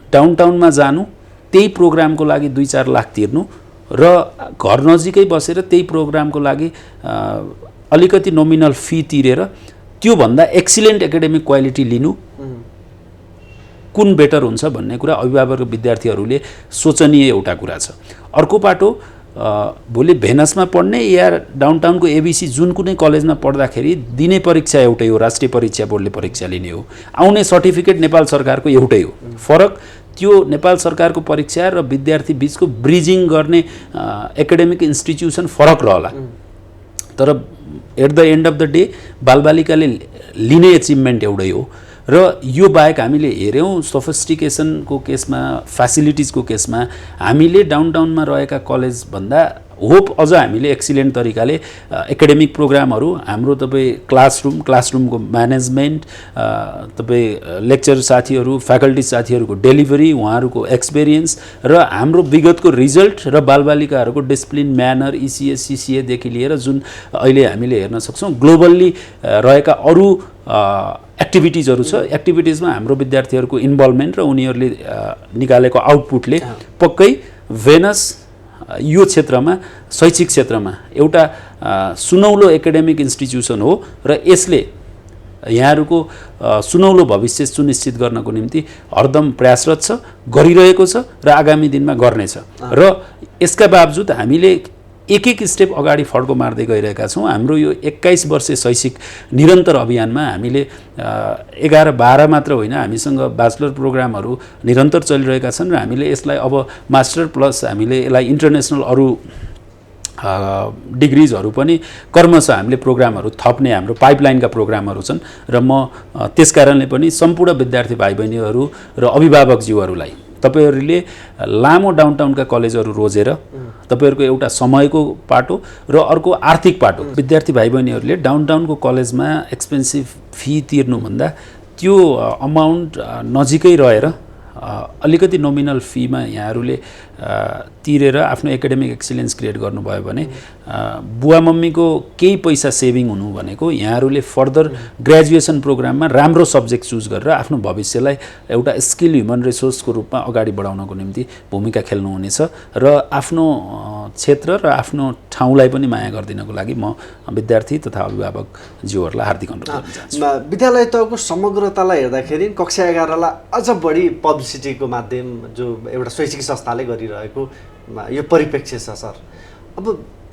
डाउनटाउनमा जानु, त्यही प्रोग्रामको लागि 2-4 लाख तिर्नु र घर नजिकै बसेर त्यही प्रोग्रामको लागि अलिकति नोमिनल फी तिरेर त्योभन्दा एक्सिलेन्ट एकाडेमिक क्वालिटी लिनु कुन बेटर हुन्छ भन्ने कुरा अभिभावक र विद्यार्थीहरूले सोचनीय एउटा कुरा छ। अर्को पाटो भोलि भेनसमा पढ्ने या डाउनटाउनको एबिसी जुन कुनै कलेजमा पढ्दाखेरि दिने परीक्षा एउटै हो, राष्ट्रिय परीक्षा बोर्डले परीक्षा लिने हो। आउने सर्टिफिकेट नेपाल सरकारको एउटै हो। फरक त्यो नेपाल सरकारको परीक्षा र विद्यार्थी बीचको ब्रिजिङ गर्ने एकाडेमिक इन्स्टिट्युसन फरक रहला। तर at the end of the day बालबालिकाले लिने एचिभमेन्ट एउटै हो। र यो बाहेक हामीले हेऱ्यौँ सोफिस्टिकेसनको केसमा, फ्यासिलिटिजको केसमा हामीले डाउनटाउनमा रहेका कलेजभन्दा होप अझ हामीले एक्सिलेन्ट तरिकाले एकाडेमिक प्रोग्रामहरू हाम्रो क्लासरुमको म्यानेजमेन्ट, तपाईँ लेक्चर साथीहरू, फ्याकल्टी साथीहरूको डेलिभरी, उहाँहरूको एक्सपिरियन्स र हाम्रो विगतको रिजल्ट र बालबालिकाहरूको डिसिप्लिन, म्यानर, ECA, CCAदेखि लिएर जुन अहिले हामीले हेर्न सक्छौँ ग्लोबल्ली रहेका अरू एक्टिभिटिजहरू छ। एक्टिभिटिजमा हाम्रो विद्यार्थीहरूको इन्भल्भमेन्ट र उनीहरूले निकालेको आउटपुटले पक्कै भेनस यो क्षेत्रमा, शैक्षिक क्षेत्रमा एउटा सुनौलो एकाडेमिक इन्स्टिट्युसन हो र यसले यहाँहरूको सुनौलो भविष्य सुनिश्चित गर्नको निम्ति हरदम प्रयासरत छ, गरिरहेको छ र आगामी दिनमा गर्नेछ। र यसका बावजुद हामीले एक स्टेप अगाडि फड्को मार्दै गइरहेका छौँ। हाम्रो यो 21 वर्षे शैक्षिक निरन्तर अभियानमा हामीले 11-12 मात्र होइन, हामीसँग ब्याचलर प्रोग्रामहरू निरन्तर चलिरहेका छन् र हामीले यसलाई अब मास्टर प्लस हामीले यसलाई इन्टरनेसनल अरू डिग्रिजहरू पनि क्रमशः हामीले प्रोग्रामहरू थप्ने हाम्रो पाइपलाइनका प्रोग्रामहरू छन् र म त्यस कारणले पनि सम्पूर्ण विद्यार्थी भाइ बहिनीहरू र अभिभावकज्यूहरूलाई तपाईहरूले लामो डाउनटाउनका कलेजहरू रोजेर तपाईहरूको एउटा समयको पाटो र अर्को आर्थिक पाटो, विद्यार्थी भाइ बहिनीहरूले डाउनटाउनको कलेजमा एक्सपेन्सिभ फी तिर्नुभन्दा त्यो अमाउन्ट नजिकै रहेर अलिकति नोमिनल फीमा यहाँहरूले तिरेर आफ्नो एकाडेमिक एक्सिलेन्स क्रिएट गर्नुभयो भने बुवा मम्मीको केही पैसा सेभिङ हुनु भनेको यहाँहरूले फर्दर ग्रेजुएसन प्रोग्राममा राम्रो सब्जेक्ट चुज गरेर आफ्नो भविष्यलाई एउटा स्किल ह्युमन रिसोर्सको रूपमा अगाडि बढाउनको निम्ति भूमिका खेल्नुहुनेछ र आफ्नो क्षेत्र र आफ्नो ठाउँलाई पनि माया गरिदिनको लागि म विद्यार्थी तथा अभिभावकज्यूहरूलाई हार्दिक अनुरोध गर्न चाहन्छु। विद्यालय तहको समग्रतालाई हेर्दाखेरि कक्षा 11लाई अझ बढी पब्लिसिटीको माध्यम जो एउटा शैक्षिक संस्थाले गरिरहेको यो परिप्रेक्ष्य छ सर। अब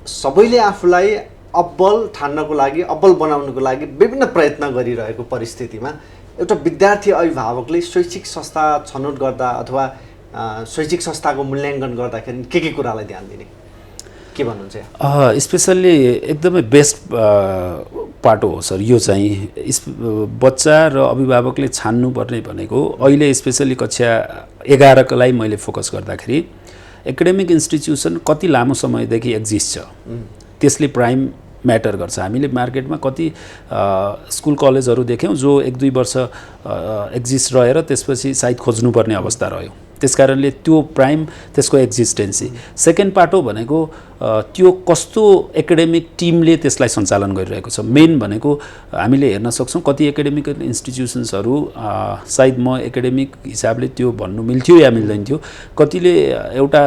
सबैले आफूलाई अब्बल ठान्नको लागि अब्बल बनाउनको लागि विभिन्न प्रयत्न गरिरहेको परिस्थितिमा एउटा विद्यार्थी अभिभावकले शैक्षिक संस्था छनौट गर्दा अथवा शैक्षिक संस्थाको मूल्याङ्कन गर्दाखेरि के कुरालाई ध्यान दिने के भन्नुहुन्छ यहाँ? स्पेसल्ली एकदमै बेस्ट पाटो हो सर यो चाहिँ बच्चा र अभिभावकले छान्नुपर्ने भनेको अहिले स्पेसल्ली कक्षा 11 को लागि मैले फोकस गर्दाखेरि एकाडेमिक इन्स्टिट्युसन कति लामो समयदेखि एक्जिस्ट छ त्यसले प्राइम म्याटर गर्छ। हामीले मार्केटमा कति स्कुल कलेजहरू देख्यौँ जो 1-2 वर्ष एक्जिस्ट रहेर त्यसपछि सायद खोज्नुपर्ने अवस्था रह्यो। त्यसकारणले त्यो प्राइम त्यसको एक्जिस्टेन्सी। सेकेन्ड पाटो भनेको त्यो कस्तो एकाडेमिक टिमले त्यसलाई सञ्चालन गरिरहेको छ। मेन भनेको हामीले हेर्न सक्छौँ कति एकाडेमिक इन्स्टिट्युसन्सहरू सायद म एकाडेमिक हिसाबले त्यो भन्नु मिल्थ्यो या मिल्दैन थियो, कतिले एउटा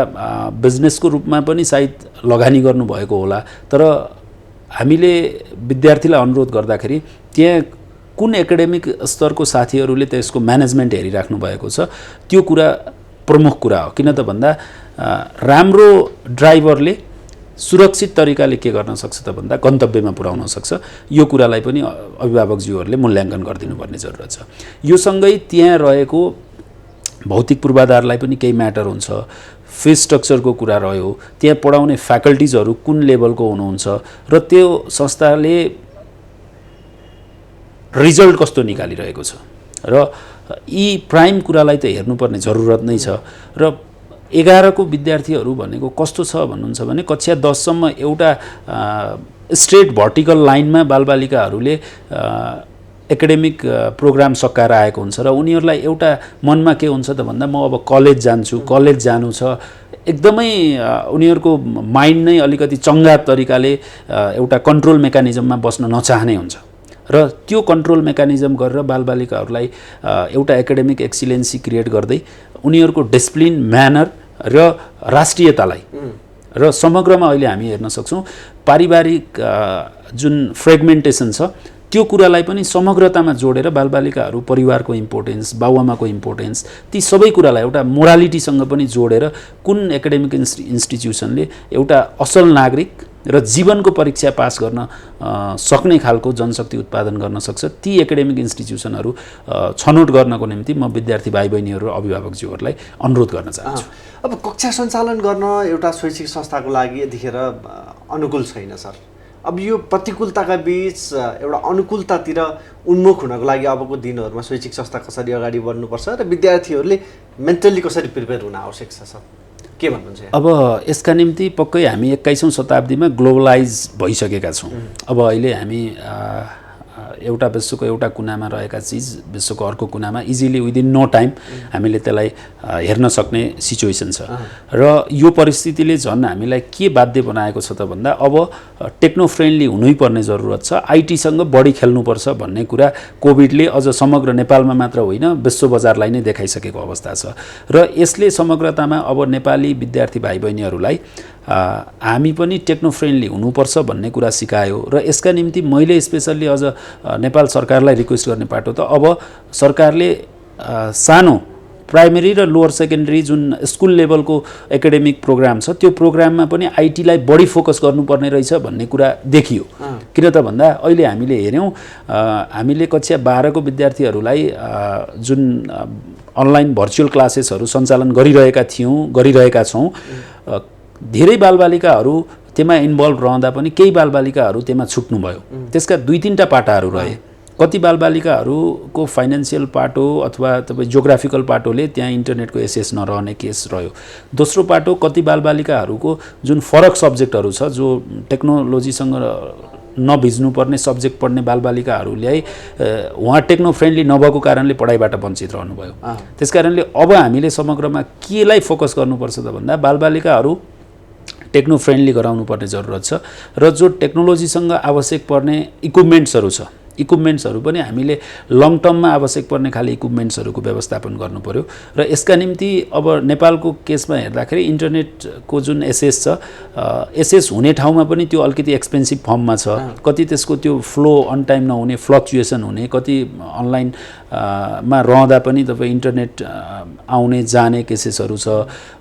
बिजनेसको रूपमा पनि सायद लगानी गर्नुभएको होला। तर हामीले विद्यार्थीलाई अनुरोध गर्दाखेरि त्यहाँ कुन एकाडेमिक स्तरको साथीहरूले त्यसको म्यानेजमेन्ट हेरिराख्नु भएको छ त्यो कुरा प्रमुख कुरा हो। किन त भन्दा राम्रो ड्राइभरले सुरक्षित तरिकाले के गर्न सक्छ त भन्दा गन्तव्यमा पुर्याउन सक्छ। यो कुरालाई पनि अभिभावकज्यूहरूले मूल्याङ्कन गरिदिनुपर्ने जरुरत छ। यो सँगै त्यहाँ रहेको भौतिक पूर्वाधारलाई पनि केही म्याटर हुन्छ। फिस स्ट्रक्चरको कुरा रह्यो, त्यहाँ पढाउने फ्याकल्टिजहरू कुन लेभलको हुनुहुन्छ र त्यो संस्थाले रिजल्ट कस्तो निकालिरहेको छ र यी प्राइम कुरालाई त हेर्नुपर्ने जरुरत नै छ। र 11 को विद्यार्थीहरू भनेको कस्तो छ भन्नुहुन्छ भने कक्षा 10 सम्म एउटा स्ट्रेट भर्टिकल लाइनमा बालबालिकाहरूले एकाडेमिक प्रोग्राम सकाएर आएको हुन्छ र उनीहरूलाई एउटा मनमा के हुन्छ त भन्दा म अब कलेज जान्छु, कलेज जानु छ, एकदमै उनीहरूको माइन्ड नै अलिकति चङ्गा तरिकाले एउटा कन्ट्रोल मेकानिजममा बस्न नचाहने हुन्छ र त्यो कन्ट्रोल मेकानिजम गरेर बालबालिकाहरूलाई एउटा एकाडेमिक एक्सिलेन्सी क्रिएट गर्दै उनीहरूको डिसिप्लिन, म्यानर र राष्ट्रियतालाई र समग्रमा अहिले हामी हेर्न सक्छौँ पारिवारिक जुन फ्रेगमेन्टेसन छ त्यो कुरालाई पनि समग्रतामा जोडेर बालबालिकाहरू परिवारको इम्पोर्टेन्स, बाउआमाको इम्पोर्टेन्स, ती सबै कुरालाई एउटा मोरालिटीसँग पनि जोडेर कुन एकाडेमिक इन्स्टिट्युसनले एउटा असल नागरिक र जीवनको परीक्षा पास गर्न सक्ने खालको जनशक्ति उत्पादन गर्न सक्छ ती एकाडेमिक इन्स्टिट्युसनहरू छनौट गर्नको निम्ति म विद्यार्थी भाइ बहिनीहरू र अभिभावकज्यूहरूलाई अनुरोध गर्न चाहन्छु। अब कक्षा सञ्चालन गर्न एउटा शैक्षिक संस्थाको लागि यतिखेर अनुकूल छैन सर। अब यो प्रतिकूलताका बीच एउटा अनुकूलतातिर उन्मुख हुनको लागि अबको दिनहरूमा शैक्षिक संस्था कसरी अगाडि बढ्नुपर्छ र विद्यार्थीहरूले मेन्टल्ली कसरी प्रिपेयर हुन आवश्यक छ सर, के भन्नुहुन्छ? अब यसका निम्ति पक्कै हामी 21औं शताब्दीमा ग्लोबलाइज भइसकेका छौँ। अब अहिले हामी एउटा विश्वको एउटा कुनामा रहेका चिज विश्वको अर्को कुनामा इजिली विदिन नो टाइम हामीले त्यसलाई हेर्न सक्ने सिचुएसन छ र यो परिस्थितिले झन् हामीलाई के बाध्य बनाएको छ त भन्दा अब टेक्नो फ्रेन्डली हुनै पर्ने जरुरत छ। आइटीसँग बढी खेल्नुपर्छ भन्ने कुरा कोभिडले अझ समग्र नेपालमा मात्र होइन विश्व बजारलाई नै देखाइसकेको अवस्था छ र यसले समग्रतामा अब नेपाली विद्यार्थी भाइ बहिनीहरूलाई हामी पनि टेक्नो फ्रेन्डली हुनुपर्छ भन्ने कुरा सिकायो र यसका निम्ति मैले स्पेसल्ली अझ नेपाल सरकारलाई रिक्वेस्ट गर्ने पाटो त अब सरकारले सानो प्राइमेरी र लोअर सेकेन्डरी जुन स्कुल लेभलको एकाडेमिक प्रोग्राम छ त्यो प्रोग्राममा पनि आइटीलाई बढी फोकस गर्नुपर्ने रहेछ भन्ने कुरा देखियो। किन त भन्दा अहिले हामीले हेऱ्यौँ हामीले कक्षा 12 को विद्यार्थीहरूलाई जुन अनलाइन भर्चुअल क्लासेसहरू सञ्चालन गरिरहेका छौँ धेरै बालबालिकाहरू त्यसमा इन्भल्भ रहँदा पनि केही बालबालिकाहरू त्यसमा छुट्नुभयो। त्यसका 2-3टा पाटाहरू रहे। कति बालबालिकाहरूको फाइनेन्सियल पाटो अथवा तपाईँ जियोग्राफिकल पाटोले त्यहाँ इन्टरनेटको एसेस नरहने केस रह्यो। दोस्रो पाटो कति बालबालिकाहरूको जुन फरक सब्जेक्टहरू छ जो टेक्नोलोजीसँग नभिज्नुपर्ने सब्जेक्ट पढ्ने बालबालिकाहरूले उहाँ टेक्नो फ्रेन्डली नभएको कारणले पढाइबाट वञ्चित रहनुभयो। त्यसकारणले अब हामीले समग्रमा केलाई फोकस गर्नुपर्छ त भन्दा बालबालिकाहरू टेक्नो फ्रेन्डली गराउनु पर्ने जरुरत छ र जो टेक्नोलोजीसँग आवश्यक पर्ने इक्विपमेन्ट्सहरू छ इक्विपमेन्ट्सहरू पनि हामीले लङ टर्ममा आवश्यक पर्ने खाले इक्विपमेन्ट्सहरूको व्यवस्थापन गर्नु पर्यो र यसका निम्ति अब नेपालको केसमा हेर्दाखेरि इन्टरनेटको जुन एसएस छ एसएस हुने ठाउँमा पनि त्यो अलिकति एक्सपेन्सिभ फर्ममा छ, कति त्यसको त्यो फ्लो अन टाइम नहुने, फ्लक्चुएसन हुने, कति अनलाइन मा रहँदा पनि तपाईँ इन्टरनेट आउने जाने केसेसहरू छ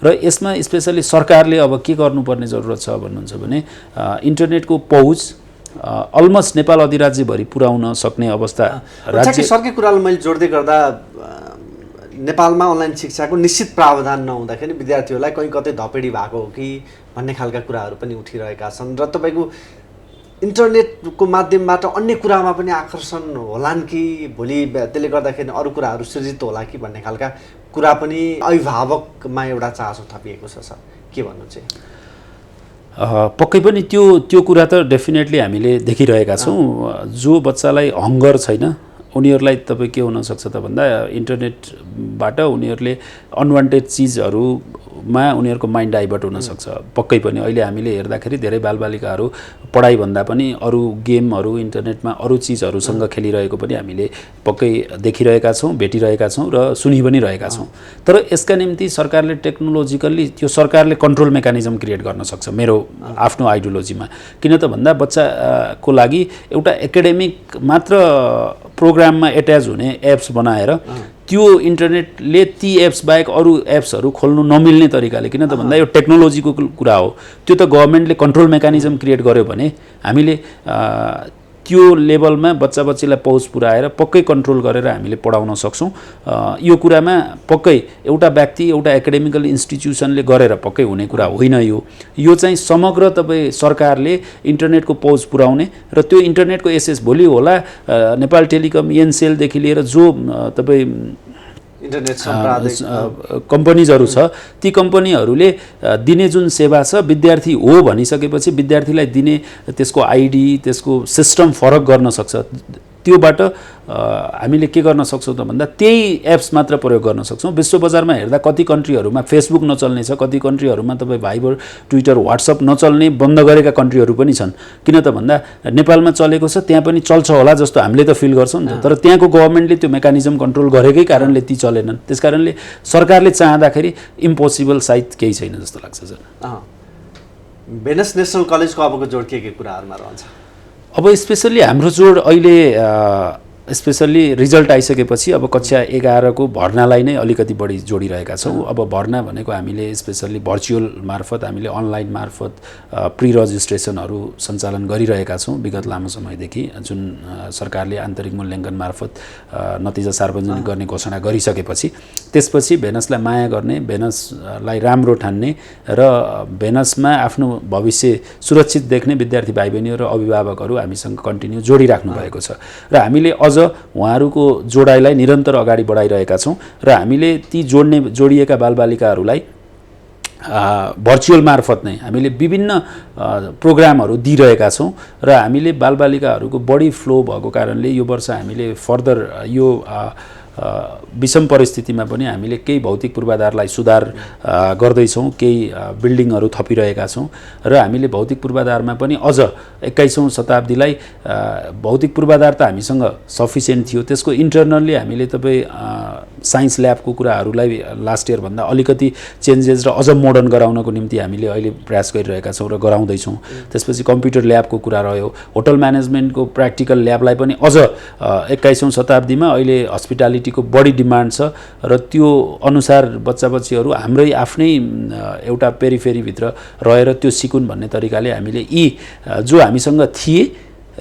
र यसमा स्पेसली सरकारले अब के गर्नुपर्ने जरुरत छ भन्नुहुन्छ भने इन्टरनेटको पहुँच अलमोस्ट नेपाल अधिराज्यभरि पुर्याउन सक्ने अवस्था राज्य सरकै कुरालाई मैले जोड्दै गर्दा नेपालमा अनलाइन शिक्षाको निश्चित प्रावधान नहुँदाखेरि विद्यार्थीहरूलाई कहीँ कतै धपेडी भएको हो कि भन्ने खालका कुराहरू पनि उठिरहेका छन् र तपाईँको इन्टरनेटको माध्यमबाट अन्य कुरामा पनि आकर्षण होलान् कि भोलि त्यसले गर्दाखेरि अरू कुराहरू सृजित होला कि भन्ने खालका कुरा पनि अभिभावकमा एउटा चासो थपिएको छ सर, के भन्नु चाहिँ? पक्कै पनि त्यो कुरा त डेफिनेटली हामीले देखिरहेका छौँ। जो बच्चालाई हङ्गर छैन उनीहरूलाई तपाईँ के हुनसक्छ त भन्दा इन्टरनेटबाट उनीहरूले अनवान्टेड चिजहरूमा उनीहरूको माइन्ड डाइभर्ट हुनसक्छ। पक्कै पनि अहिले हामीले हेर्दाखेरि धेरै बालबालिकाहरू पढाइभन्दा पनि अरू गेमहरू इन्टरनेटमा अरू चिजहरूसँग खेलिरहेको पनि हामीले पक्कै देखिरहेका छौँ, भेटिरहेका छौँ र सुनि पनि रहेका छौँ। तर यसका निम्ति सरकारले टेक्नोलोजिकल्ली त्यो सरकारले कन्ट्रोल मेकानिजम क्रिएट गर्न सक्छ मेरो आफ्नो आइडियोलोजीमा। किन त भन्दा बच्चाको लागि एउटा एकाडेमिक मात्र प्रोग्राममा एट्याच हुने एप्स बनाएर त्यो इन्टरनेटले ती एप्स बाहेक अरू एप्सहरू खोल्नु नमिल्ने तरिकाले, किन त भन्दा यो टेक्नोलोजीको कुरा हो, त्यो त गभर्मेन्टले कन्ट्रोल मेकानिजम क्रिएट गर्यो भने हामीले त्यो लेभलमा बच्चा बच्चीलाई पहुँच पुर्याएर पक्कै कन्ट्रोल गरेर हामीले पढाउन सक्छौँ। यो कुरामा पक्कै एउटा व्यक्ति एउटा एकाडेमिकल इन्स्टिट्युसनले गरेर पक्कै हुने कुरा होइन। यो चाहिँ समग्र तपाईँ सरकारले इन्टरनेटको पहुँच पुर्याउने र त्यो इन्टरनेटको एसेस भोलि होला नेपाल टेलिकम एनसेलदेखि लिएर जो तपाईँ इन्टरनेट सम्पादक कम्पनीजहरू छ ती कम्पनीहरूले दिने जुन सेवा छ विद्यार्थी हो भनिसकेपछि विद्यार्थीलाई दिने त्यसको आइडी त्यसको सिस्टम फरक गर्न सक्छ। त्योबाट हामीले के गर्न सक्छौँ त भन्दा त्यही एप्स मात्र प्रयोग गर्न सक्छौँ। विश्व बजारमा हेर्दा कति कन्ट्रीहरूमा फेसबुक नचल्ने छ, कति कन्ट्रीहरूमा तपाईँ भाइबर ट्विटर व्हाट्सएप नचल्ने बन्द गरेका कन्ट्रीहरू पनि छन्। किन त भन्दा नेपालमा चलेको छ त्यहाँ पनि चल्छ होला जस्तो हामीले त फिल गर्छौँ नि त, तर त्यहाँको गभर्मेन्टले त्यो मेकानिजम कन्ट्रोल गरेकै कारणले ती चलेनन्। त्यस कारणले सरकारले चाहँदाखेरि इम्पोसिबल सायद केही छैन जस्तो लाग्छ सर। भेनस नेसनल कलेजको अबको जोड के कुराहरूमा रहन्छ? अब स्पेसल्ली हाम्रो जोड अहिले स्पेसल्ली रिजल्ट आइसकेपछि अब कक्षा 11 को भर्नालाई नै अलिकति बढी जोडिरहेका छौँ। अब भर्ना भनेको हामीले स्पेसल्ली भर्चुअल मार्फत हामीले अनलाइन मार्फत प्री रजिस्ट्रेसनहरू सञ्चालन गरिरहेका छौँ विगत लामो समयदेखि, जुन सरकारले आन्तरिक मूल्याङ्कन मार्फत नतिजा सार्वजनिक गर्ने घोषणा गरिसकेपछि त्यसपछि भेनसलाई माया गर्ने, भेनसलाई राम्रो ठान्ने र भेनसमा आफ्नो भविष्य सुरक्षित देख्ने विद्यार्थी भाइ बहिनीहरू र अभिभावकहरू हामीसँग कन्टिन्यू जोडिराख्नु भएको छ र हामीले उहाँहरूको जोडाइलाई निरन्तर अगाडि बढाइरहेका छौँ र हामीले ती जोडिएका बालबालिकाहरूलाई भर्चुअल मार्फत नै हामीले विभिन्न प्रोग्रामहरू दिइरहेका छौँ र हामीले बालबालिकाहरूको बढी फ्लो भएको कारणले यो वर्ष हामीले फर्दर यो विषम परिस्थितिमा पनि हामीले केही भौतिक पूर्वाधारलाई सुधार गर्दैछौँ, केही बिल्डिङहरू थपिरहेका छौँ र हामीले भौतिक पूर्वाधारमा पनि अझ 21औं शताब्दीलाई भौतिक पूर्वाधार त हामीसँग सफिसियन्ट थियो, त्यसको इन्टरनल्ली हामीले तपाईँ साइन्स ल्याबको कुराहरूलाई लास्ट इयर भन्दा अलिकति चेन्जेस र अझ मोडर्न गराउनको निम्ति हामीले अहिले प्रयास गरिरहेका छौँ र गराउँदैछौँ। त्यसपछि कम्प्युटर ल्याबको कुरा रह्यो, होटल म्यानेजमेन्टको प्र्याक्टिकल ल्याबलाई पनि अझ 21औं शताब्दीमा अहिले हस्पिटालिटीको बढी डिमान्ड छ र त्यो अनुसार बच्चा बच्चीहरू हाम्रै आफ्नै एउटा पेरिफेरीभित्र रहेर त्यो सिकुन् भन्ने तरिकाले हामीले यी जो हामीसँग थिए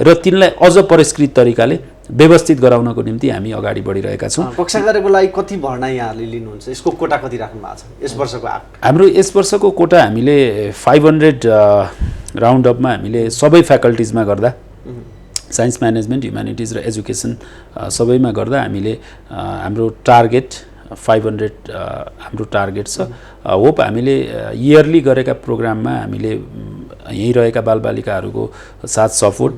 र तिनलाई अझ परिष्कृत तरिकाले व्यवस्थित गराउनको निम्ति हामी अगाडि बढिरहेका छौँ। कक्षा गरेको लागि कति भर्ना यहाँले लिनुहुन्छ? यसको कोटा कति राख्नु भएको छ यस वर्षको? हाम्रो यस वर्षको कोटा हामीले 500 राउन्ड अपमा हामीले सबै फ्याकल्टिजमा गर्दा साइन्स म्यानेजमेन्ट ह्युम्यानिटिज र एजुकेसन सबैमा गर्दा हामीले हाम्रो टार्गेट 500 हाम्रो टार्गेट छ। होप हामीले इयरली गरेका प्रोग्राममा हामीले यहीँ रहेका बालबालिकाहरूको साथ सपोर्ट,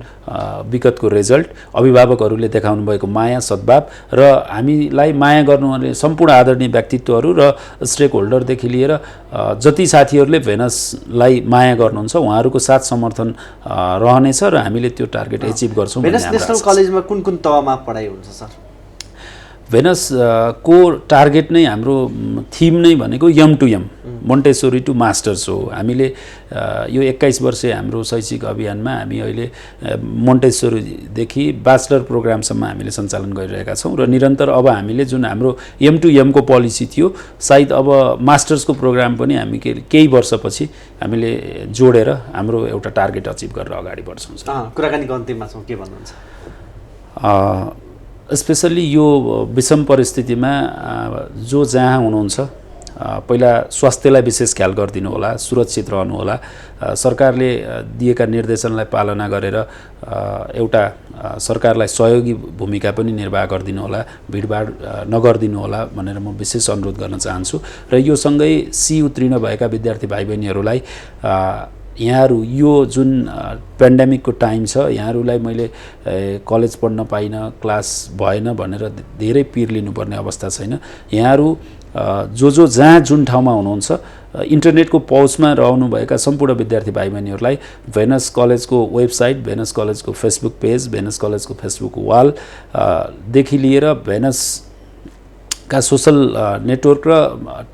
विगतको रिजल्ट, अभिभावकहरूले देखाउनु भएको माया सद्भाव र हामीलाई माया गर्नुहुने सम्पूर्ण आदरणीय व्यक्तित्वहरू र स्टेक होल्डरदेखि लिएर जति साथीहरूले भेनसलाई माया गर्नुहुन्छ उहाँहरूको साथ समर्थन रहनेछ र हामीले त्यो टार्गेट एचिभ गर्छौँ। भेनस नेसनल कलेजमा कुन कुन तहमा पढाइ हुन्छ सर? भेनस को टार्गेट नै हाम्रो थिम नै भनेको यम टु यम, मोन्टेसोरी टु मास्टर्स हो। हामीले यो 21 वर्षे हाम्रो शैक्षिक अभियानमा हामी अहिले मोन्टेसोरीदेखि ब्याचलर प्रोग्रामसम्म हामीले सञ्चालन गरिरहेका छौँ र निरन्तर अब हामीले जुन हाम्रो यम टु यमको पोलिसी थियो, सायद अब मास्टर्सको प्रोग्राम पनि हामी केही वर्षपछि हामीले जोडेर हाम्रो एउटा टार्गेट अचिभ गरेर अगाडि बढ्छौँ। कुराकानीको अन्तिममा छौँ, के भन्नुहुन्छ? स्पेसल्ली यो विषम परिस्थितिमा जो जहाँ हुनुहुन्छ पहिला स्वास्थ्यलाई विशेष ख्याल गरिदिनु होला, सुरक्षित रहनु होला, सरकारले दिएका निर्देशनलाई पालना गरेर एउटा सरकारलाई सहयोगी भूमिका पनि निर्वाह गरिदिनु होला, भिडभाड नगरिदिनु होला भनेर म विशेष अनुरोध गर्न चाहन्छु। र यो सँगै सी उत्तीर्ण भएका विद्यार्थी भाइ बहिनीहरूलाई यहाँहरू यो जुन पेन्डेमिकको टाइम छ, यहाँहरूलाई मैले कलेज पढ्न पाइनँ, क्लास भएन भनेर धेरै पिर लिनुपर्ने अवस्था छैन। यहाँहरू जो जहाँ जुन ठाउँमा हुनुहुन्छ इन्टरनेटको पहुँचमा रहनुभएका सम्पूर्ण विद्यार्थी भाइ बहिनीहरूलाई भेनस कलेजको वेबसाइट, भेनस कलेजको फेसबुक पेज, भेनस कलेजको फेसबुक वाल देखि लिएर भेनस का सोसल नेटवर्क र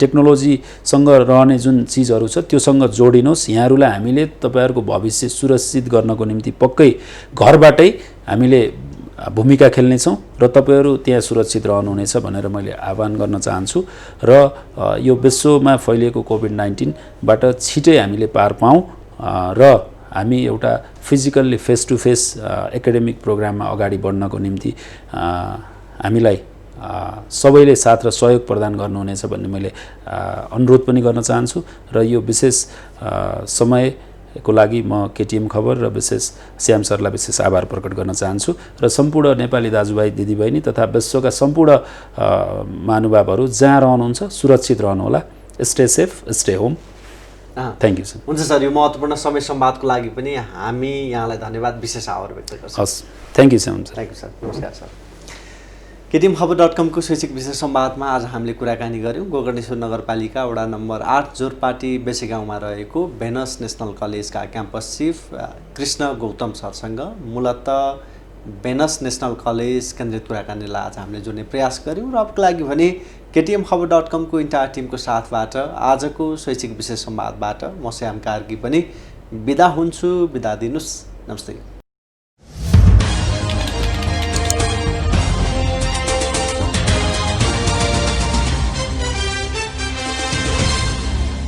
टेक्नोलोजीसँग रहने जुन चिजहरू छ त्योसँग जोडिनुहोस्। यहाँहरूलाई हामीले तपाईँहरूको भविष्य सुरक्षित गर्नको निम्ति पक्कै घरबाटै हामीले भूमिका खेल्नेछौँ र तपाईँहरू त्यहाँ सुरक्षित रहनुहुनेछ भनेर मैले आह्वान गर्न चाहन्छु र यो विश्वमा फैलिएको कोभिड-19बाट छिटै हामीले पार पाऊँ र हामी एउटा physically face to face academic प्रोग्राममा अगाडि बढ्नको निम्ति हामीलाई सबैले साथ र सहयोग प्रदान गर्नुहुनेछ भन्ने मैले अनुरोध पनि गर्न चाहन्छु र यो विशेष समयको लागि म केटिएम खबर र विशेष श्याम सरलाई विशेष आभार प्रकट गर्न चाहन्छु र सम्पूर्ण नेपाली दाजुभाइ दिदीबहिनी तथा विश्वका सम्पूर्ण महानुभावहरू जहाँ रहनुहुन्छ सुरक्षित रहनुहोला। Stay safe, stay home. Thank you sir. हुन्छ सर, यो महत्त्वपूर्ण समय संवादको लागि पनि हामी यहाँलाई धन्यवाद, विशेष आभार व्यक्त गर्छौँ। हस्, thank you sir. Thank you sir. नमस्कार सर। KTMखबर.com को शैक्षिक विशेष संवादमा आज हामीले कुराकानी गऱ्यौँ गोकर्णेश्वर नगरपालिका वडा नम्बर 8 जोरपाटी बेसीगाउँमा रहेको भेनस नेसनल कलेजका क्याम्पस चिफ कृष्ण गौतम सरसँग। मूलतः भेनस नेसनल कलेज केन्द्रित कुराकानीलाई आज हामीले जोड्ने प्रयास गऱ्यौँ र अबको लागि भने KTMखबर.com को इन्टायर टिमको साथबाट आजको शैक्षिक विशेष संवादबाट म श्याम कार्की पनि बिदा हुन्छु। बिदा दिनुहोस्। नमस्ते।